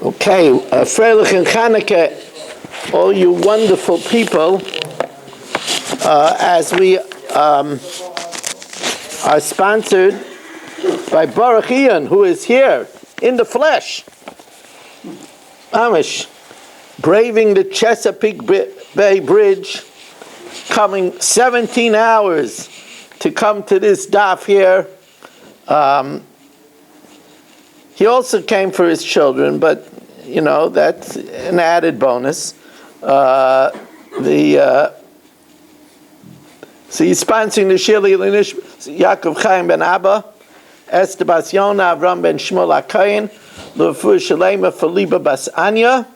Okay, Freilich and Chanukah, all you wonderful people, as we are sponsored by Baruch Ian, who is here in the flesh, Amish, braving the Chesapeake Bay Bridge, coming 17 hours to come to this daf here. He also came for his children, but you know that's an added bonus. So he's sponsoring the Shili Linish Yaakov Chaim ben Abba, Esther Bas Yona, Avram ben Shmuel Akayin, Lefu Shalema Feliba Bas Anya,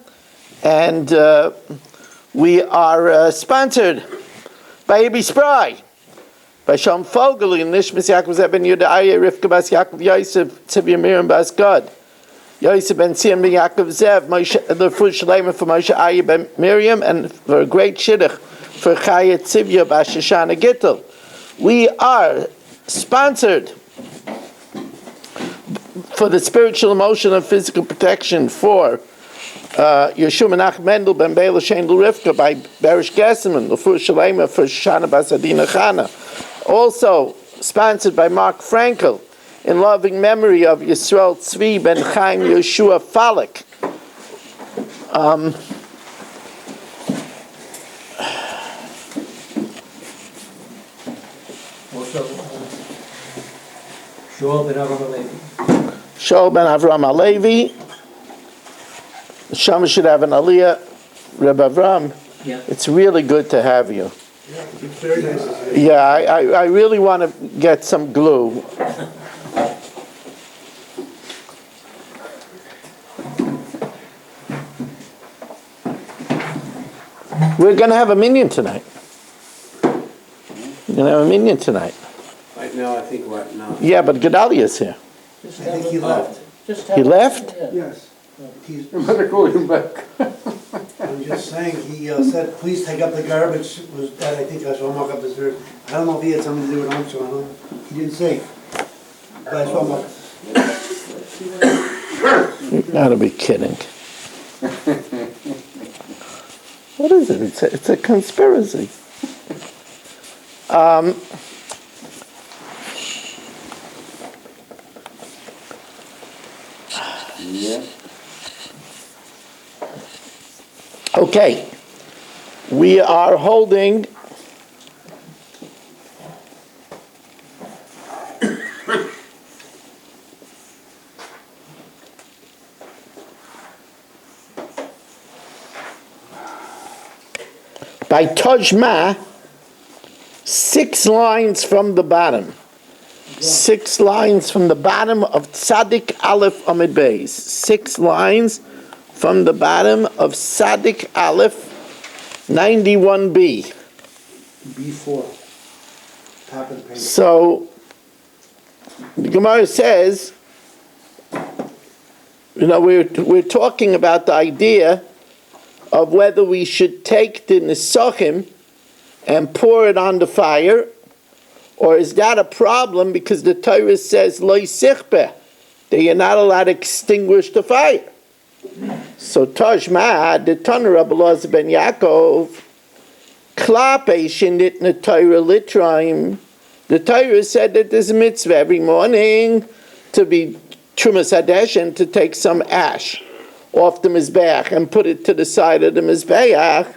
and we are sponsored by Ibi Spry, by Shalom Fogel, Nishmas Yaakov Zeben Yudaya, Rivka Bas Yaakov Yosef, Tzivya Miriam Bas God, Yosef ben Sion ben Yaakov Zev, Lefu Shalema for Moshe Aya ben Miriam, and for a great shidduch for Chaya Tzivya Bas Shoshana Gittel. We are sponsored for the spiritual, emotional, and physical protection for Yeshua Menachem Mendel ben Beila Shendel Rivka by Berish Gesseman, Lefur Shalema for Shoshana Bas Adina Chana. Also sponsored by Mark Frankel, in loving memory of Yisrael Tzvi ben Chaim Yeshua Falek. Shaul ben Avram Alevi. Shaul ben Avram Alevi. Shama should have an aliyah. Reb Avram, Yeah. it's really good to have you. Yeah, it's very nice to see you. Yeah, I really want to get some glue. We're going to have a minyan tonight. We're going to have a minyan tonight. Right now, I think what now? Yeah, but Gedalia's here. I think he left. He left? Yes. He's, You better call him back. I'm just saying, he said, please take up the garbage, was that I think I saw him walk up the stairs. I don't know if he had something to do with him, so I don't know. He didn't say. But I saw him walk. You gotta be kidding. What is it? It's a conspiracy. Yeah. Okay, we are holding by Tajma 6 lines from the bottom. 6 lines from the bottom of Tzadik Aleph Amid Beis. 6 lines from the bottom of Tzadik Aleph 91b. B4. Top of the page. So the Gemara says, you know, we're talking about the idea of whether we should take the Nesachim and pour it on the fire, or is that a problem because the Torah says Lo Sichbeh, that you're not allowed to extinguish the fire. So Tajma, the Tanur Rabbi Elazar ben Yaakov, Klape Shinit na Torah Litraim. The Torah said that there's a mitzvah every morning to be Trumas Hadesh and to take some ash off the Mizbeach and put it to the side of the Mizbeach.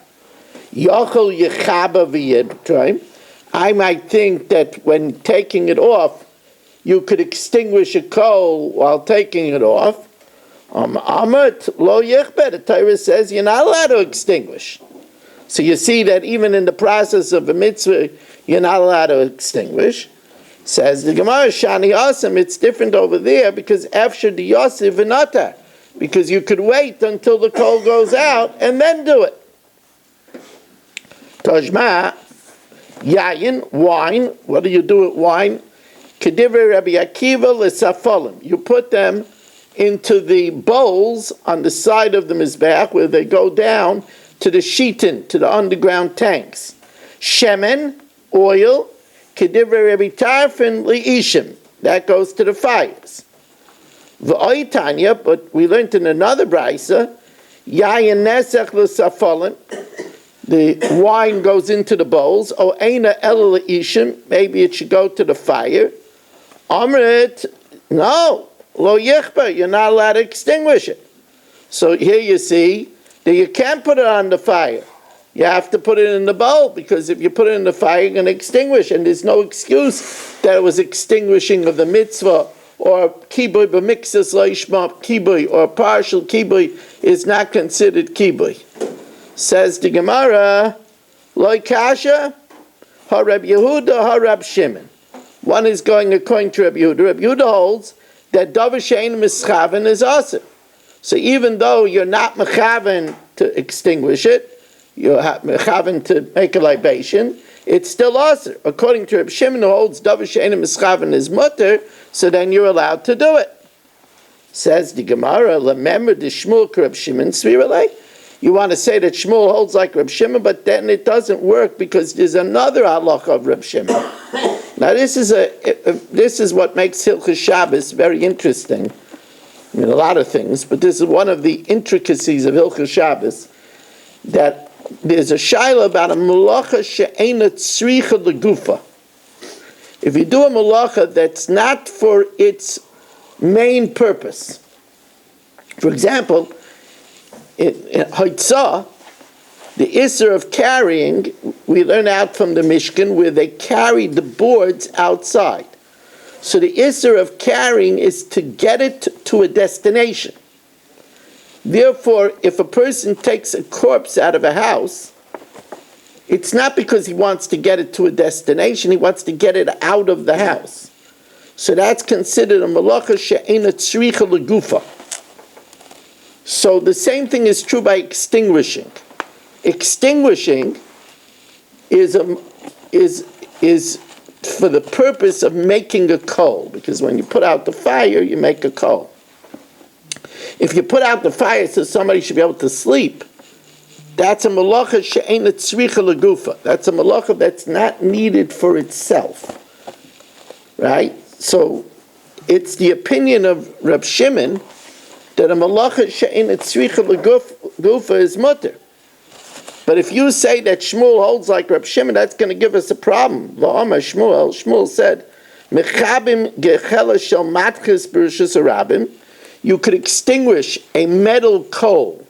Yochel Yechaba v'Yitraim. I might think that when taking it off, you could extinguish a coal while taking it off. Amat lo yechbeh. The Torah says you're not allowed to extinguish. So you see that even in the process of a mitzvah, you're not allowed to extinguish. Says the Gemara, Shani Asam, it's different over there because after the Yosef v'nata, because you could wait until the coal goes out and then do it. Tajma, yayin, wine. What do you do with wine? Kedivrei Rabbi Akiva l'safolim. You put them into the bowls on the side of the Mizbeach where they go down to the shitin, to the underground tanks. Shemen, oil, Kedivrei Rabbi Tarfon li'ishim. That goes to the fires. V'oitanya, but we learned in another brisa, yayin nesech l'safolim, the wine goes into the bowls, o eina el ishim, maybe it should go to the fire. Amrit, no, lo yichba, you're not allowed to extinguish it. So here you see that you can't put it on the fire. You have to put it in the bowl, because if you put it in the fire, you're going to extinguish, and there's no excuse that it was extinguishing of the mitzvah, or kibui b'mixus loishma kibui, or partial kibui is not considered kibui. Says the Gemara, Loi kasha, ha Reb Yehuda, ha Reb Shimon. One is going according to Reb Yehuda. Reb Yehuda holds that davar she'ein mischaven is asur. So even though you're not mechaven to extinguish it, you're mechaven to make a libation, it's still asur. According to Reb Shimon, who holds davar she'ein mischaven is mutter, so then you're allowed to do it. Says the Gemara, remember the Shmuel Reb Shimon sviralei. You want to say that Shmuel holds like Reb Shimon, but then it doesn't work, because there's another halacha of Reb Shimon. Now this is what makes Hilchos Shabbos very interesting. I mean, a lot of things, but this is one of the intricacies of Hilchos Shabbos, that there's a shaila about a malacha she'eina tzricha legufa. If you do a malacha that's not for its main purpose, for example, in Haitzah, the Isser of carrying, we learn out from the Mishkan where they carried the boards outside. So the Isser of carrying is to get it to a destination. Therefore, if a person takes a corpse out of a house, it's not because he wants to get it to a destination, he wants to get it out of the house. So that's considered a malacha she'eina tzricha legufa. So the same thing is true by extinguishing. Extinguishing is for the purpose of making a coal, because when you put out the fire, you make a coal. If you put out the fire so somebody should be able to sleep, that's a malacha she'eina tzricha legufa. That's a malacha that's not needed for itself. Right? So it's the opinion of Reb Shimon that a malacha she'eina tzricha legufa is mutter. But if you say that Shmuel holds like Reb Shimon, that's going to give us a problem. La'amar Shmuel said, Mechabim gechela shel matchis b'rishus harabim. You could extinguish a metal coal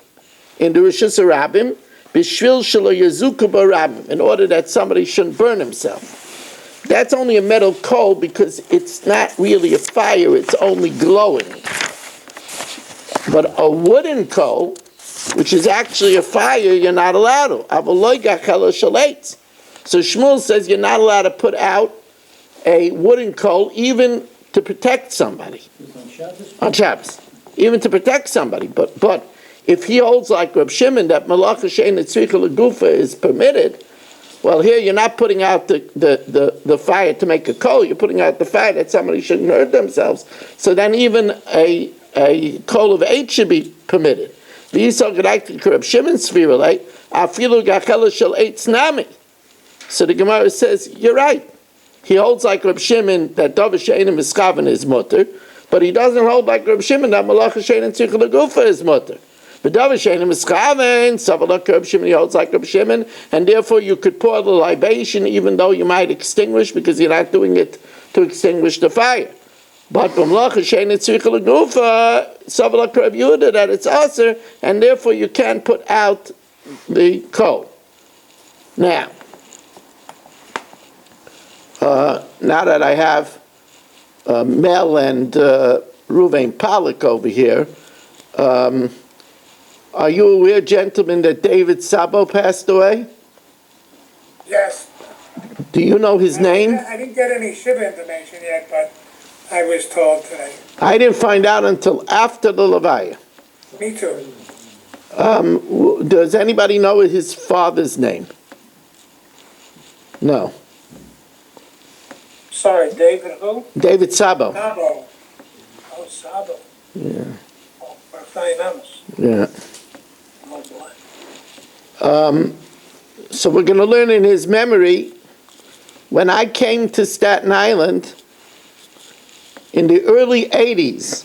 in the rishus harabim b'shvil shelo yazuku b'rabim, in order that somebody shouldn't burn himself. That's only a metal coal because it's not really a fire; it's only glowing. But a wooden coal, which is actually a fire, you're not allowed to. So Shmuel says you're not allowed to put out a wooden coal even to protect somebody. On Shabbos. Even to protect somebody. But if he holds like Reb Shimon that malacha she'eina tzricha legufa is permitted, well, here you're not putting out the fire to make a coal, you're putting out the fire that somebody shouldn't hurt themselves. So then even a coal of 8 should be permitted. So the Gemara says, you're right. He holds like Reb Shimon that davar she'eina mischaven is mutter, but he doesn't hold like Reb Shimon that malacha she'eina tzricha legufa is mutter. But davar she'eina mischaven, savalak Reb Shimon, he holds like Reb Shimon, and therefore you could pour the libation even though you might extinguish, because you're not doing it to extinguish the fire. But b'malacha she'eina tzricha legufa, savalak Reb Yehuda, that it's asur, and therefore you can't put out the coal. Now that I have Mel and Ruvain Pollack over here, are you aware, gentlemen, that David Sabo passed away? Yes. Do you know his name? I didn't get any Shiva information yet, but I was told today. I didn't find out until after the Levaya. Me too. Does anybody know his father's name? No. Sorry, David who? David Sabo. Sabo. Oh, Sabo. Yeah. Oh, Rafael Amos. Yeah. Oh, boy. So we're going to learn in his memory, when I came to Staten Island in the early 80s,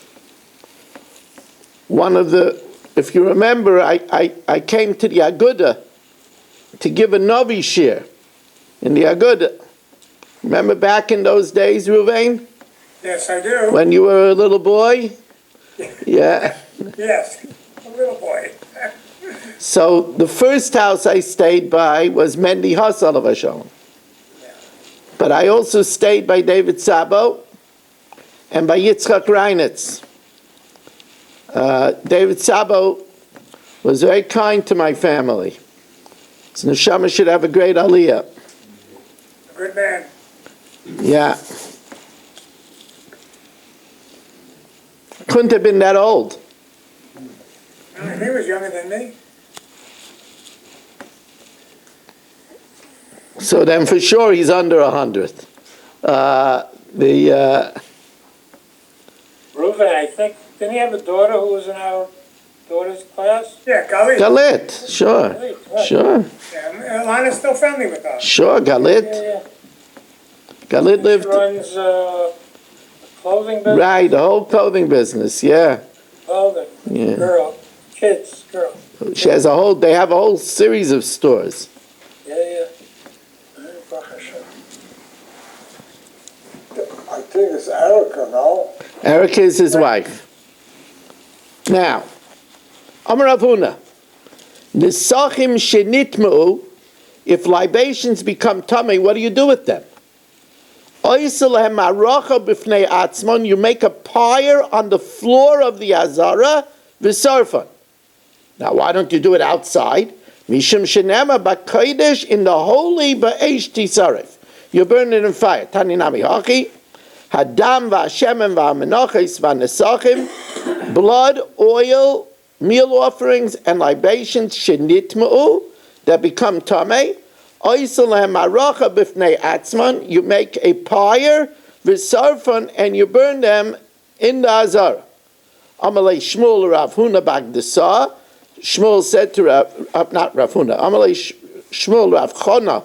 if you remember, I came to the Aguda to give a Novi shir in the Aguda. Remember back in those days, Ruvain? Yes, I do. When you were a little boy? Yeah. Yes, a little boy. So the first house I stayed by was Mendy Hassalav Hashem. But I also stayed by David Sabo and by Yitzchak Reinitz. David Sabo was very kind to my family. So Neshama should have a great aliyah. Good man. Yeah. Couldn't have been that old. He was younger than me. So then for sure he's under 100. Reuven, I think, didn't he have a daughter who was in our daughter's class? Yeah, Galit. Galit, sure. Right. Sure. Yeah, Alana's still friendly with us. Sure, Galit. Yeah. Galit She lived. runs a clothing business. Right, the whole clothing business, yeah. Clothing. Yeah. Girl. Kids. Girl. She has they have a whole series of stores. Yeah. I think it's Erica, no? Erica is his wife. Now, Amar Rav Huna, Nisachim shenitmu, if libations become tummy, what do you do with them? You make a pyre on the floor of the Azara, v'sarfan. Now, why don't you do it outside? Mishum shenema b'kodesh, in the holy ba'esh tisarif. You burn it in fire. Tani nami hachi. Hadam v'ashemen v'amenachis v'nesachim, blood, oil, meal offerings, and libations shenitmu, that become tamei. You make a pyre, v'sarfan, and you burn them in the Azara. Amalei Shmuel Rav Huna Bagdasa. Shmuel said to not Rav Huna, Amalei Shmuel Rav Chana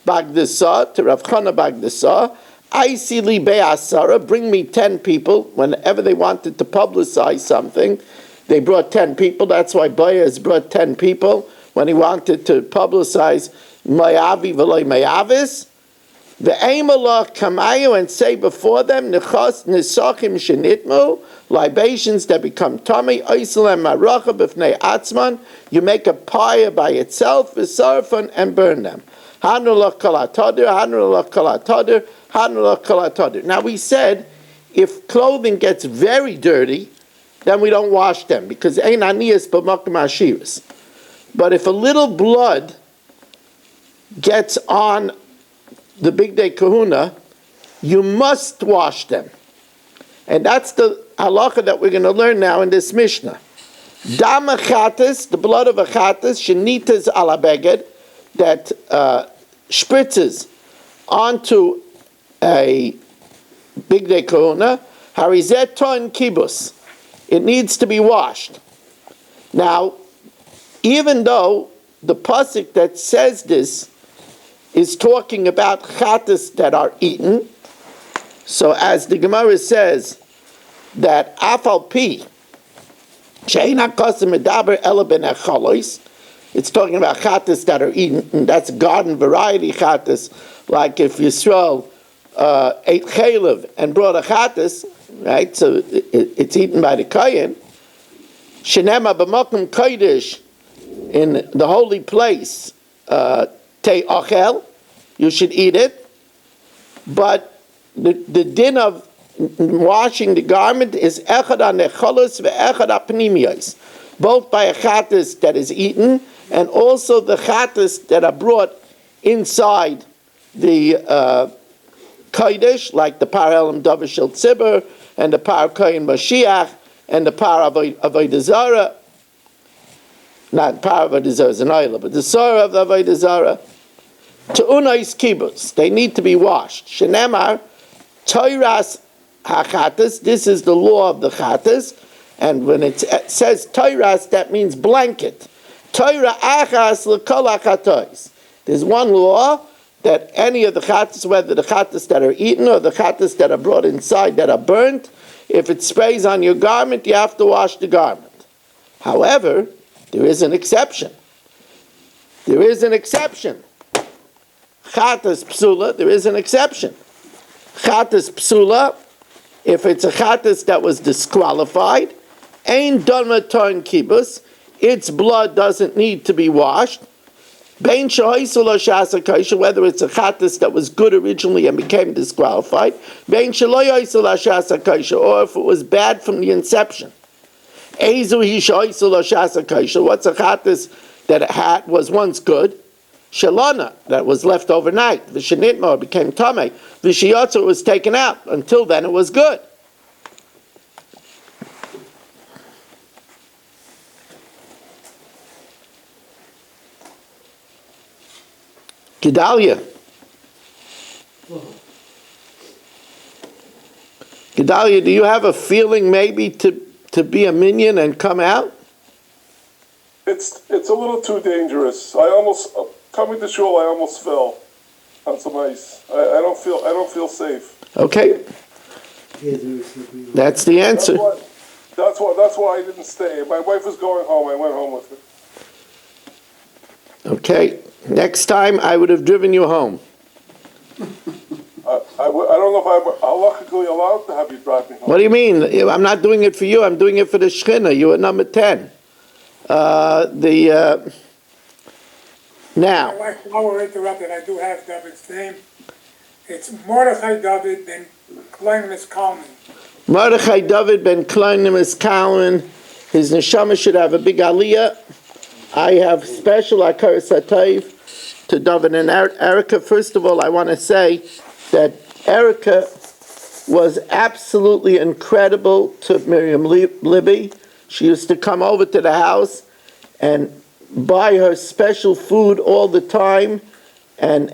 Bagdasa, to Rav Chana Bagdasa, I see li be'asara, bring me 10 people. Whenever they wanted to publicize something, they brought 10 people. That's why Boaz brought 10 people when he wanted to publicize Mayavi v'loy Mayavis. The aim Allah kamayu, and say before them, Nechas nisachim shenitmu, libations that become tummy, oiselem maracha b'fnei atzman, you make a pyre by itself, v'sarfan, and burn them. Hanulach kalatadir, hanulach kalatadir, hanulach kalatadir. Now we said, if clothing gets very dirty, then we don't wash them, because ein aniyas b'makom ashiris. But if a little blood gets on the big day kahuna, you must wash them. And that's the halacha that we're going to learn now in this Mishnah. Dam achatis, the blood of achatis, shenitas ala beged, that spritzes onto a big day kahuna, harizet ton kibus. It needs to be washed. Now, even though the pasuk that says this is talking about chatas that are eaten, so as the Gemara says that afal pi sheina kasim medaber ela ben echalois, it's talking about chatas that are eaten, and that's garden variety chatas, like if Yisrael ate chaylev and brought a chatas, right? So it's eaten by the kayin. Shenema b'makom kodesh, in the holy place, te achel, you should eat it. But the din of washing the garment is echad ha-necholus ve'echad ha-pnimiyos, both by a chatas that is eaten and also the chatas that are brought inside the kodesh, like the par elam davar shel tzibur and the par koyin Mashiach and the par avodah zarah. Not par avodah zarah is an oil, but the sorah of the avodah zarah. To unais kibbutz, they need to be washed. Shenemar toiras hachatas. This is the law of the chatas, and when it says toiras, that means blanket. Toira achas l'kol hachatois. There's one law that any of the chatas, whether the chatas that are eaten or the chatas that are brought inside that are burnt, if it sprays on your garment, you have to wash the garment. However, there is an exception. There is an exception. Chatas psula, there is an exception. Chatas psula, if it's a chatas that was disqualified, ein don maton kibus, its blood doesn't need to be washed. Bein shehoisul shasa kosher, whether it's a chatas that was good originally and became disqualified, bein shelo yoisul shasa kosher, or if it was bad from the inception. Ezu hi shehoisul shasa kosher, what's a chatas that it had was once good? Shalana, that was left overnight. Vishanitma became tamei. Vishiyotza was taken out. Until then, it was good. Gedalia. Gedalia, do you have a feeling maybe to be a minion and come out? It's a little too dangerous. I almost coming to shul. I almost fell on some ice. I don't feel safe. Okay, that's the answer. That's why I didn't stay. My wife was going home. I went home with her. Okay, next time I would have driven you home. I don't know if I'm halachically allowed to have you drive me home. What do you mean? I'm not doing it for you. I'm doing it for the Shechina. You are number 10. Now. While we're interrupted, I do have David's name. It's Mordechai David ben Kleinmis Kalman. Mordechai David ben Kleinmis Kalman. His neshama should have a big aliyah. I have special akaras hatayv to David and Erica. First of all, I want to say that Erica was absolutely incredible to Miriam Libby. She used to come over to the house and buy her special food all the time and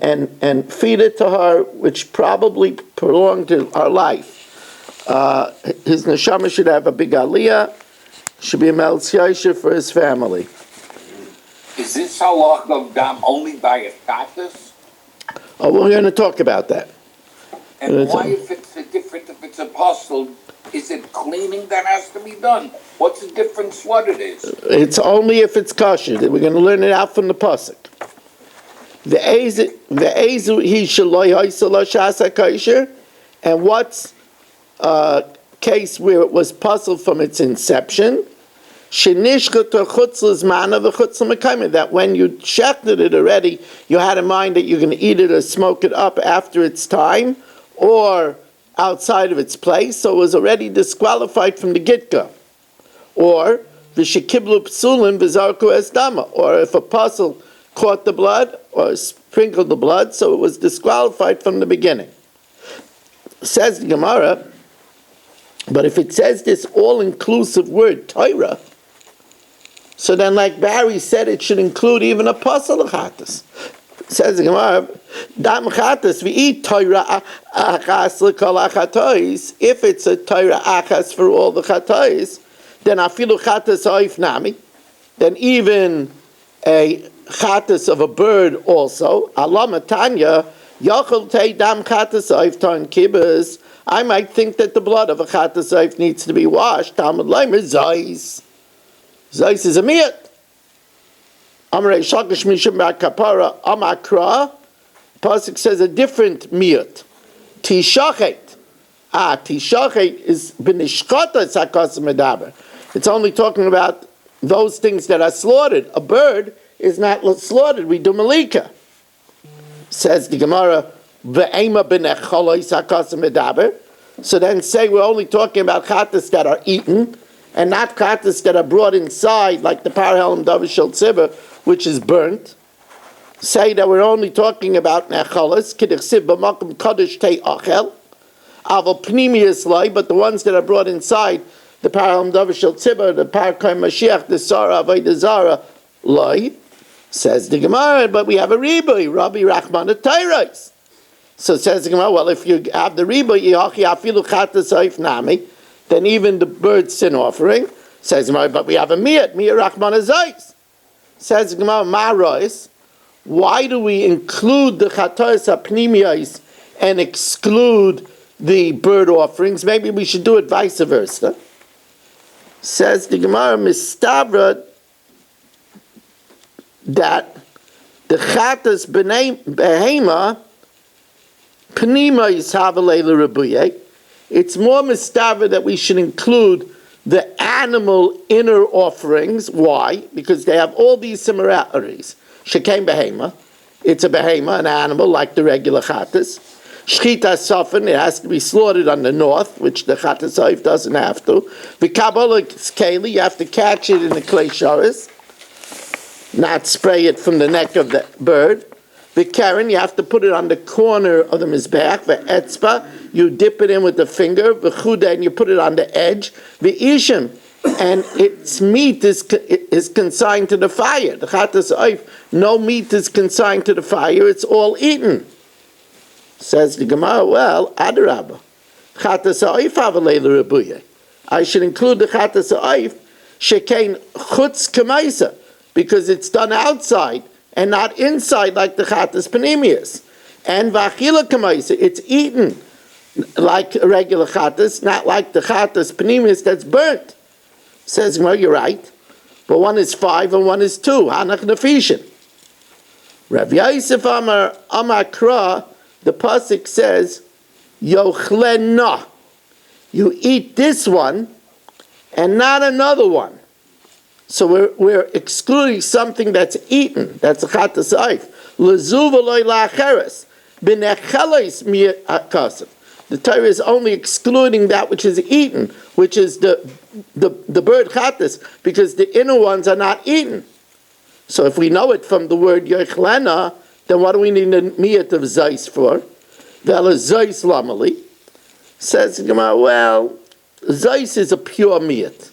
feed it to her, which probably prolonged her life. His neshama should have a big aliyah, should be a melz for his family. Is this halach of dam only by a status? Oh, we're going to talk about that. And why, if it's a different, if it's apostle, is it cleaning that has to be done? What's the difference what it is? It's only if it's kosher. We're going to learn it out from the pasuk. The ezu he shaloi hoisala shasa kosher, and what's case where it was puzzled from its inception? That when you shechted it already, you had in mind that you're going to eat it or smoke it up after its time, or outside of its place, so it was already disqualified from the gitka. Or v'shekiblu psulim v'zarku es dama, or if a puzzle caught the blood or sprinkled the blood, so it was disqualified from the beginning. Says the Gemara, but if it says this all-inclusive word Torah, so then, like Barry said, it should include even a puzzle of chatas. Says the Gemara, dam chatas we eat Torah achas l'kol achatois. If it's a Torah achas for all the chatois, then afilu chatas oif nami. Then even a chatas of a bird also. Allah matanya yachol tei dam chatas oif ton kibbutz. I might think that the blood of a chatas oif needs to be washed. Talmud leimer zayis. Zayis is a miyat. Amrei shakish mishum ba'kapara amakra. Pasuk says a different miyat. Tishachet. Tishachet is b'nishchata sakas medaber. It's only talking about those things that are slaughtered. A bird is not slaughtered. We do malika. Says the Gemara, ve'ema b'necholoi sakas medaber. So then say we're only talking about chatas that are eaten, and not chatas that are brought inside, like the parhelim davar shel tzibur, which is burnt. Say that we're only talking about nechalas, k'dichsiv b'makom kodesh tei achel, aval pnimius lai, but the ones that are brought inside, the parhelim davar shel tzibur, the parkei mashiach, the sara avodah zara lai. Says the Gemara, but we have a ribui, Rabbi Rachman Tairais. So it says the Gemara, well, if you have the ribui, yachi afilu chatas oif nami, then even the bird sin offering. Says the Gemara, but we have a miyat Rachman Azais. Says the Gemara, ma'rois, why do we include the chatos apnimiyos and exclude the bird offerings? Maybe we should do it vice versa. Says the Gemara Mistabra that the chatas behema pnima yishavalei l'rabuye. It's more mistabra that we should include the animal inner offerings. Why? Because they have all these similarities. Shekem behema, it's a behema, an animal like the regular chatas. Shchita sofin, it has to be slaughtered on the north, which the chatas oif doesn't have to. V'kabbalah keli, you have to catch it in the clay sharis, not spray it from the neck of the bird. V'karen, you have to put it on the corner of the mizbeach. V'etzba, you dip it in with the finger. V'chuda, and you put it on the edge. V'ishim, and its meat is consigned to the fire. The chatas oif, no meat is consigned to the fire, it's all eaten. Says the Gemara, well, adarabba. Chatas ha'oif havalei l'rabuye. I should include the chatas ha'oif shekein chutz k'maisa, because it's done outside and not inside like the chatas panemius. And v'achila k'maisa, it's eaten like a regular chatas, not like the chatas panemius that's burnt. Says Gemara, you're right, but one is 5 and one is 2. Hanach nefishin. Rav Yosef Amar Kra, the pasuk says, Yochlena, you eat this one and not another one. So we're excluding something that's eaten. That's a chatas oif. Lezuv v'loy la'acheres b'necheles mi'akasav. The Torah is only excluding that which is eaten, which is the bird chatas, because the inner ones are not eaten. So if we know it from the word yochlena, then what do we need a miyat of zeis for? Vela zeis lamali. Says Gemara, well, zeis is a pure miyat.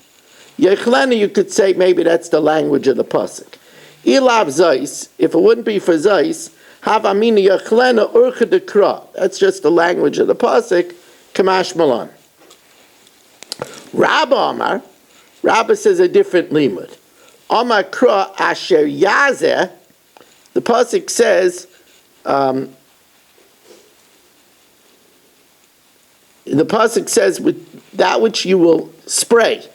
Yechlena, you could say maybe that's the language of the pasuk. Ilav zeis, if it wouldn't be for zeis, havamina yechlena urcha dekra. That's just the language of the pasuk. Kamash malan. Rabba says a different limud. Amar kra asher yazeh. The pasuk says, with that which you will spray.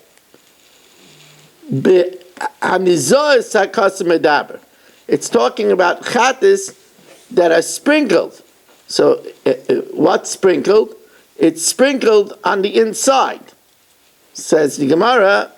It's talking about chatas that are sprinkled. So, what's sprinkled? It's sprinkled on the inside. Says the Gemara,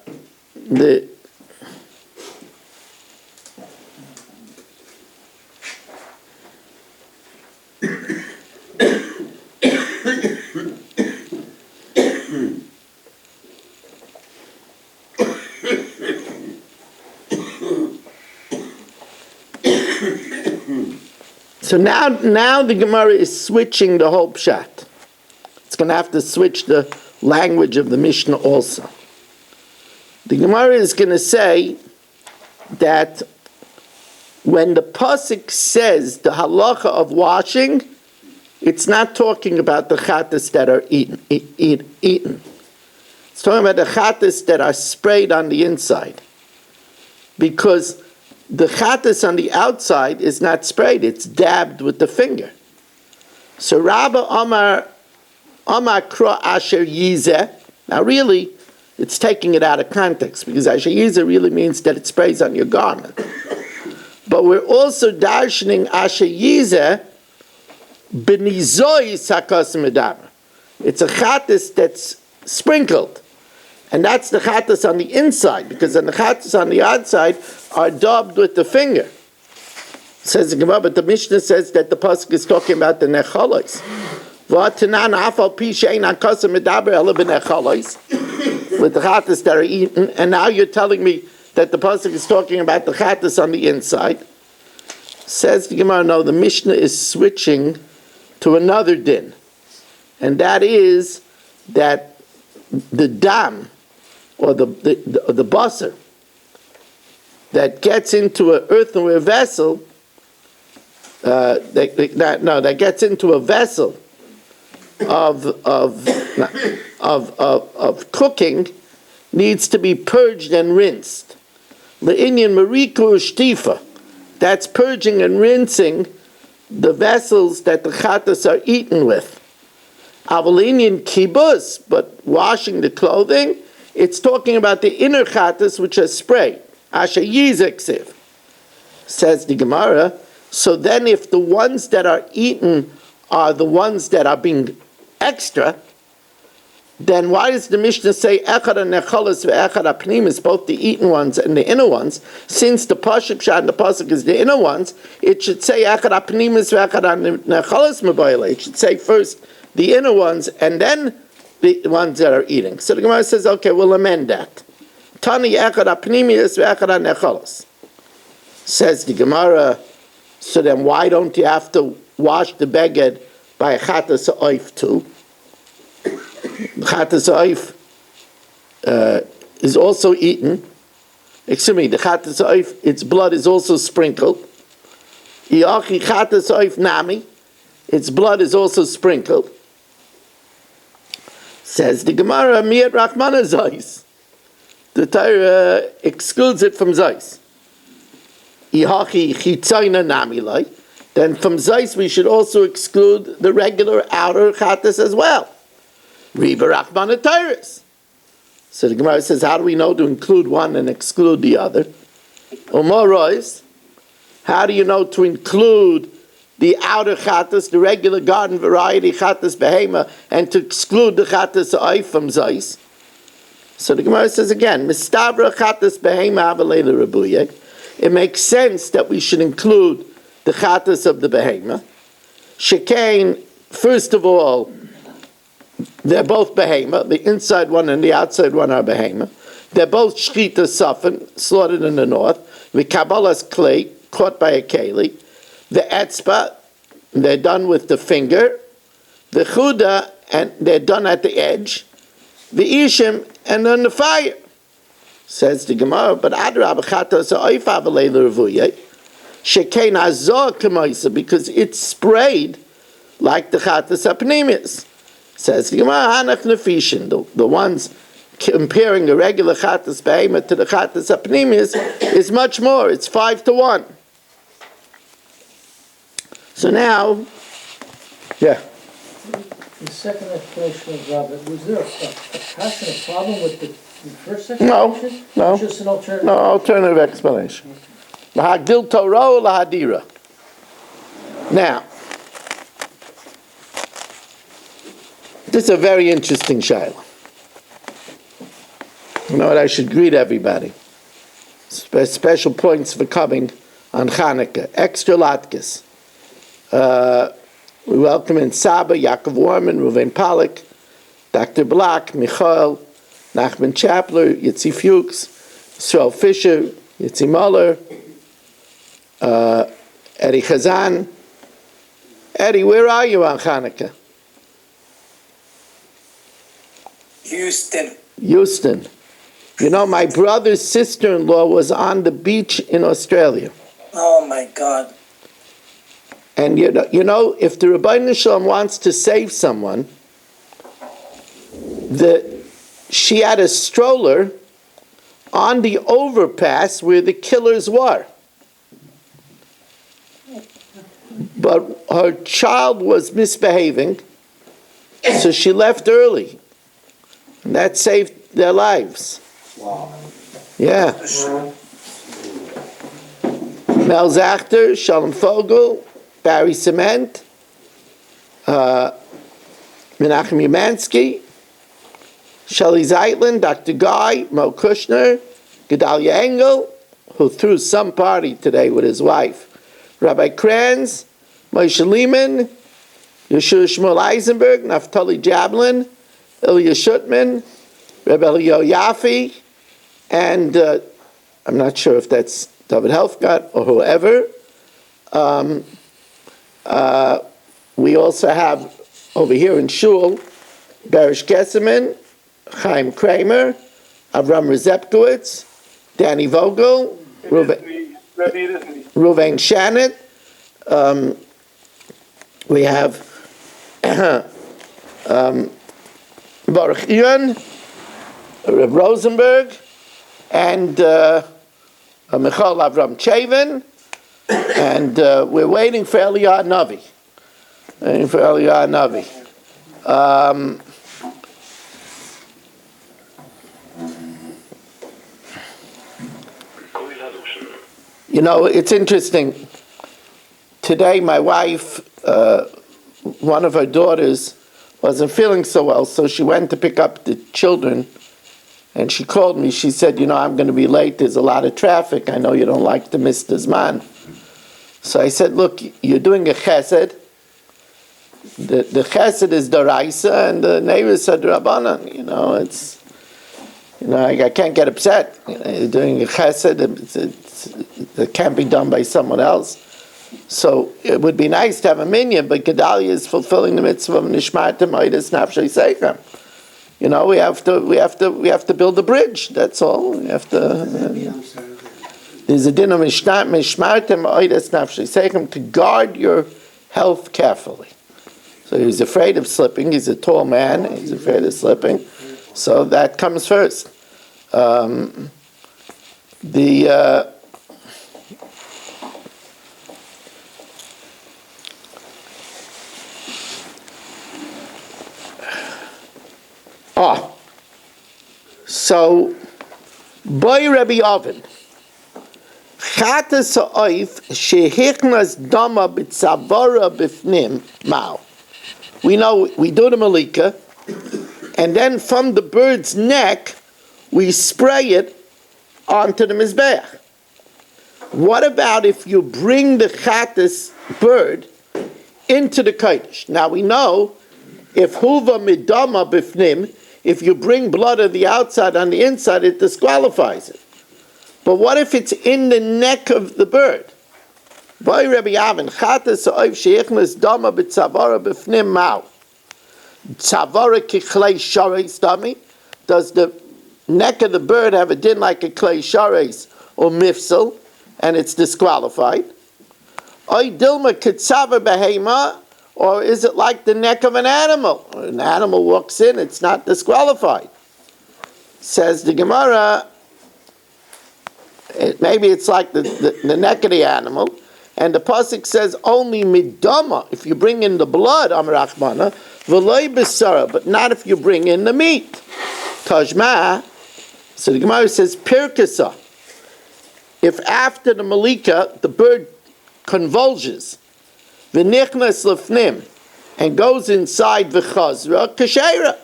so now the Gemara is switching the whole pshat. It's going to have to switch the language of the Mishnah also. The Gemara is going to say that when the pasuk says the halacha of washing, it's not talking about the chatas that are eaten. It's talking about the chatas that are sprayed on the inside. Because the chatas on the outside is not sprayed, it's dabbed with the finger. So Rabba Amar Kra Asher Yizeh, now really, it's taking it out of context, because Asher Yizeh really means that it sprays on your garment. But we're also darshaning Asher Yizeh b'nizoi sakas medama. It's a chatas that's sprinkled. And that's the chatas on the inside, because the chatas on the outside are daubed with the finger. Says the Gemara, but the Mishnah says that the pasuk is talking about the nechalos. With the chatas that are eaten, and now you're telling me that the pasuk is talking about the chatas on the inside. Says the Gemara, no, the Mishnah is switching to another din, and that is that the dam, or the basar, that gets into an earthenware vessel, that gets into a vessel of cooking, needs to be purged and rinsed. Le'inyan mariku shtifa, that's purging and rinsing the vessels that the chatas are eaten with. Avalinian kibus, but washing the clothing, it's talking about the inner chattas which are sprayed. Asher yizeksiv, says the Gemara. So then if the ones that are eaten are the ones that are being extra, then why does the Mishnah say echad nechalas ve'echad apnimis, both the eaten ones and the inner ones? Since the pasuk shad and the pasuk is the inner ones, it should say echad apnimis ve'echad nechalas mebayla. It should say first the inner ones and then the ones that are eating. So the Gemara says, okay, we'll amend that. Tani echad apnimis ve'echad nechalas. Says the Gemara, so then why don't you have to wash the beged by a chatas oif too? Chatas oif is also eaten. Excuse me, the chatas oif, its blood is also sprinkled. Iachi chatas oif nami, its blood is also sprinkled. Says the Gemara, miyat rachmana zais. The Torah excludes it from zais. Iachi chitzayna nami lai. Then from zais we should also exclude the regular outer chatas as well. Riva Rachmana Tyrus. So the Gemara says, how do we know to include one and exclude the other? Omorois, how do you know to include the outer chatas, the regular garden variety chatas behema, and to exclude the chatas oif from zais? So the Gemara says again, Mistabra chatas behema avaleila rabuye. It makes sense that we should include the chatas of the behema. Shekain, first of all, they're both behema. The inside one and the outside one are behema. They're both shchita safan, slaughtered in the north. The kabbalas clay, caught by a keli. The etzba, they're done with the finger. The chuda, and they're done at the edge. The ishim, and on the fire. Says the Gemara, but adrab chatas oif avaleila revuye. Shekein azor k'moisa, because it's sprayed like the chatas apnimis. Says the Gemara, hanach nefishin, the ones comparing the regular chatas behemoth to the chatas apnimis is much more. It's 5-1. So now, yeah. The second explanation of Robert, was there a passion, a problem with the first explanation? No. Just an alternative? No, alternative explanation. Lahagdil Torah or lahadira. Now, this is a very interesting shayla. You know what? I should greet everybody. Special points for coming on Hanukkah. Extra latkes. We welcome in Saba, Yaakov Warman, Ruven Pollack, Dr. Black, Michael, Nachman Chapler, Yitzi Fuchs, Israel Fisher, Yitzi Muller, Eddie Chazan. Eddie, where are you on Hanukkah? Houston. You know, my brother's sister-in-law was on the beach in Australia. Oh my God. And you know, if the Rebbeinu Shalom wants to save someone, she had a stroller on the overpass where the killers were. But her child was misbehaving, so she left early. And that saved their lives. Wow. Yeah. Mel Zachter, Shalom Fogel, Barry Cement, Menachem Umansky, Shelley Zeitlin, Dr. Guy, Mo Kushner, Gedalia Engel, who threw some party today with his wife, Rabbi Kranz, Moshe Lehman, Yeshua Shmuel Eisenberg, Naftali Jablin, Ilya Shutman, Rebbe Elio Yafi, and I'm not sure if that's David Helfgott or whoever. We also have over here in Shul, Berish Gesseman, Chaim Kramer, Avram Rezepkowitz, Danny Vogel, Ruvain Shannon. We have Baruch Ian, Reb Rosenberg, and Michal Avram Chavin, and we're waiting for Eliyahu Navi. You know, it's interesting. Today, my wife, one of her daughters, wasn't feeling so well, so she went to pick up the children, and she called me. She said, you know, I'm going to be late. There's a lot of traffic. I know you don't like to miss the Zman. So I said, look, you're doing a chesed. The chesed is daraisa, and the neighbors are drabanan. You know, it's, you know, I can't get upset. You know, you're doing a chesed. It can't be done by someone else. So it would be nice to have a minyan, but Gedalia is fulfilling the mitzvah of nishmartem oides nafshei seichem. You know, we have to build a bridge. That's all. We have to. There's a din of mishmartem oides nafshei seichem, to guard your health carefully. So he's afraid of slipping. He's a tall man. He's afraid of slipping. So that comes first. So, boy Rabbi Oven, Chatas ha'oif shehichnas dama b'tzavara b'fnim mao. We know we do the malika, and then from the bird's neck, we spray it onto the mizbeach. What about if you bring the chatas bird into the kodesh? Now we know if huva midama b'fnim, if you bring blood of the outside on the inside, it disqualifies it. But what if it's in the neck of the bird? Boy Rabbi Avin, chatas ha'oif sheichnas dama b'tzavara b'fnim mao. Tzavara kichlei shareis dami. Does the neck of the bird have a din like a clay shareis or mifsal, and it's disqualified? Oy dilma kitzava behema, or is it like the neck of an animal? An animal walks in, it's not disqualified. Says the Gemara, maybe it's like the neck of the animal, and the pasuk says only midama, if you bring in the blood, Amar Achmana, v'loy b'sara, but not if you bring in the meat. Tajma, so the Gemara says pirkasa, if after the malika the bird convulsions, v'nichnas lefnim, and goes inside v'chazra kashera.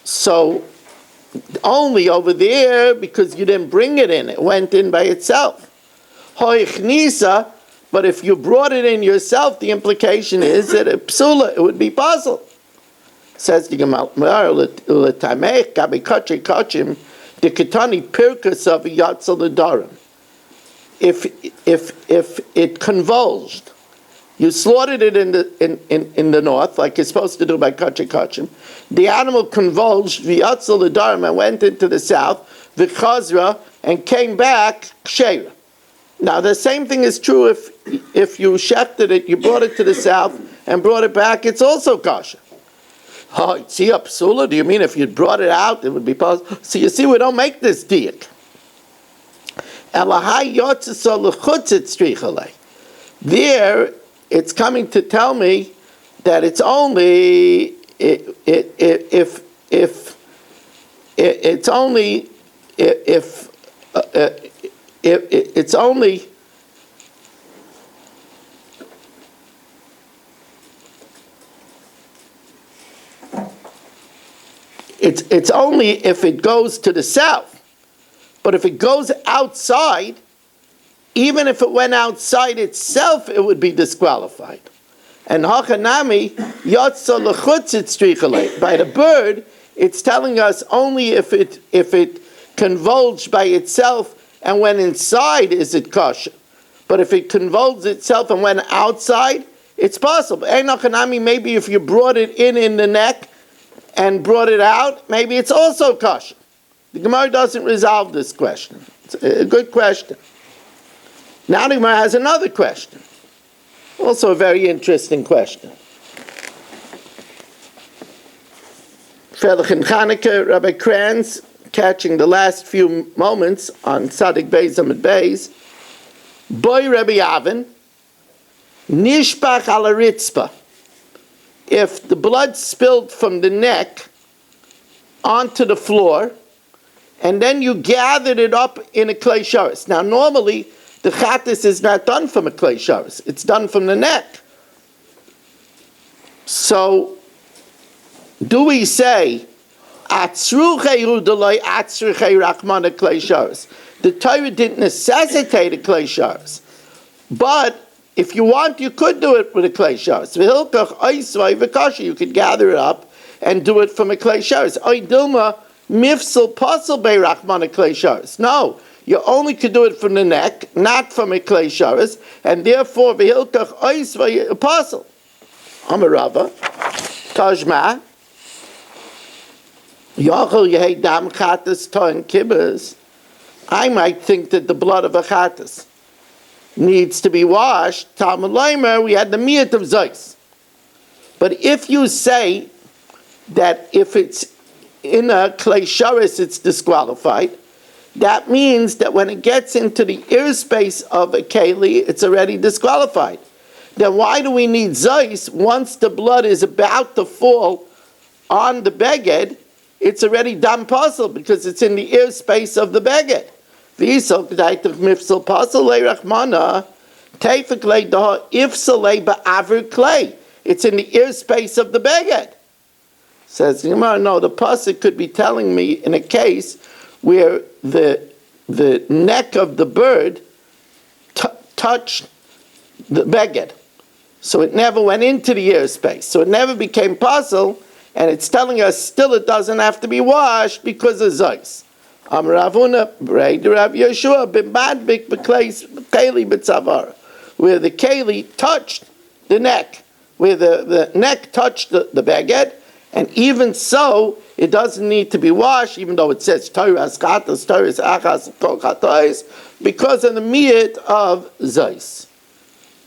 So only over there, because you didn't bring it in, it went in by itself. Hoichnisa, but if you brought it in yourself, the implication is that it psula, it would be puzzle. Says the Gemara, l'tamech gabi kachim kachim dekatani pirkas of yatzal l'darim. If it convulsed, you slaughtered it in the north, like you're supposed to do by kachim kachim. The animal convulsed v'yatzal l'darim and went into the south, v'chazra, and came back ksheira. Now the same thing is true if you shechted it, you brought it to the south and brought it back, it's also kosher. Oh, see up psula? Do you mean if you brought it out, it would be possible? So you see, we don't make this diak. There, it's coming to tell me that it's only if it's only it's only it's only if it goes to the south. But if it goes outside, even if it went outside itself, it would be disqualified. And hachanami yatsa lechutzit strichale. By the bird, it's telling us only if it convulged by itself and went inside, is it kosher. But if it convulsed itself and went outside, it's possible. And hachanami, maybe if you brought it in the neck and brought it out, maybe it's also kosher. The Gemara doesn't resolve this question. It's a good question. Now the Gemara has another question. Also a very interesting question. Freilich in Chanukah, Rabbi Kranz, catching the last few moments on Tzadik Beis Amid Beis, Boy Rabbi Avin, Nishpach ala Ritzpah. If the blood spilled from the neck onto the floor, and then you gathered it up in a clay sharis. Now, normally, the chattis is not done from a clay sharis. It's done from the neck. So, do we say, the Torah didn't necessitate a clay sharis, but if you want, you could do it with a clay sharis. You could gather it up and do it from a clay sharis. No, you only could do it from the neck, not from a clay sharis, and therefore apostle. Amarava, Tajma, Yachol Yehei Dam Chatas Toin Kibbas. I might think that the blood of a chatas needs to be washed. Talmud Leimer, we had the miyat of Zeis. But if you say that if it's in a clay sharis, it's disqualified, that means that when it gets into the airspace of a keli, it's already disqualified. Then why do we need Zeis once the blood is about to fall on the beged? It's already dam puzzle because it's in the airspace of the beged. V'isol k'daytach mifsal puzzle le'rachmana teifik le'dah ifsal le'ba'aver clay. It's in the airspace of the beged. Says the Gemara, no, the pasuk could be telling me in a case where the neck of the bird touched the beged. So it never went into the airspace. So it never became puzzle, and it's telling us still it doesn't have to be washed because of Zeis. Ravuna, Rav Yeshua, Bimbadbik, Keli B'Tzavar, where the Keli touched the neck, where the neck touched the beged, and even so, it doesn't need to be washed, even though it says Torah Askatas, Torah Achas, Tokatois, because of the miyat of Zeis.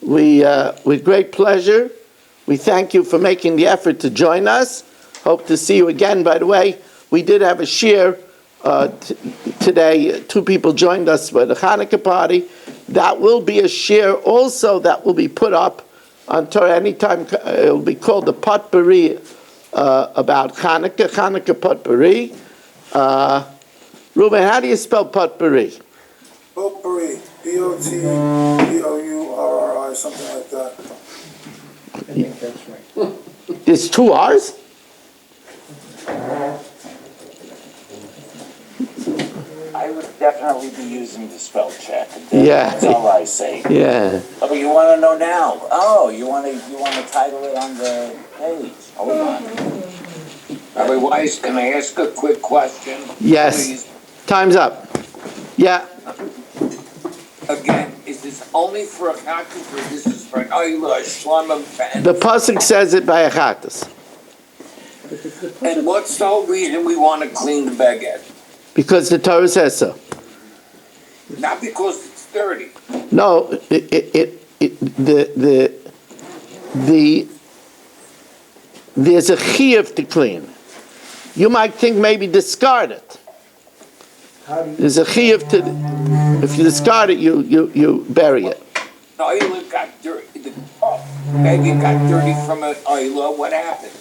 We, with great pleasure, we thank you for making the effort to join us. Hope to see you again. By the way, we did have a shir today. 2 people joined us for the Hanukkah party. That will be a shir also that will be put up on Torah anytime. It will be called the Potpourri about Hanukkah Potpourri. Ruben, how do you spell Potpourri? Potpourri, P-O-T-P-O-U-R-R-I, something like that. I think that's right. There's 2 R's? I would definitely be using the spell check. Yeah. That's all I say. Yeah. Oh, you want to know now? Oh, you want to title it on the page? Hold on. Rabbi Weiss, can I ask a quick question? Yes. Please? Time's up. Yeah. Again, is this only for a chatas or this is for an oila, a shlamim fan? The pasuk says it by a chatas. And what's the whole reason we want to clean the beged? Because the Torah says so. Not because it's dirty. No, there's a chiyuv to clean. You might think maybe discard it. There's a chiyuv to, if you discard it, you bury it. The oila got dirty. Maybe it got dirty from an oila. What happens?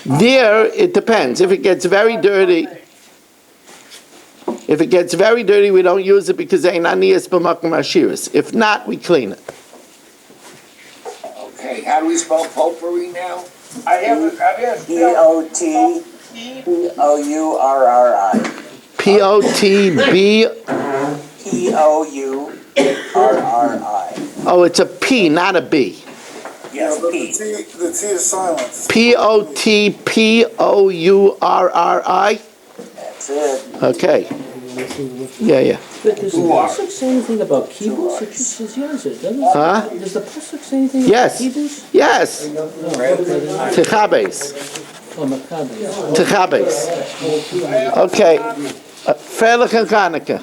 There, it depends. If it gets very dirty, we don't use it because ein aniyas b'makom ashiris. If not, we clean it. Okay, how do we spell potpourri now? P-O-T-P-O-U-R-R-I. P-O-T-B. P-O-U-R-R-I. Oh, it's a P, not a B. Yes, But P. the T is silent. P-O-T-P-O-U-R-R-I. That's it. Okay. Yeah. But does the pasuk say anything about kibbutz? It just says yes, it doesn't. Huh? Does the pasuk say anything Yes. about kibbutz? Yes. Techabes. Oh, Maccabi. Techabes. Okay. Freilich and Chanukah.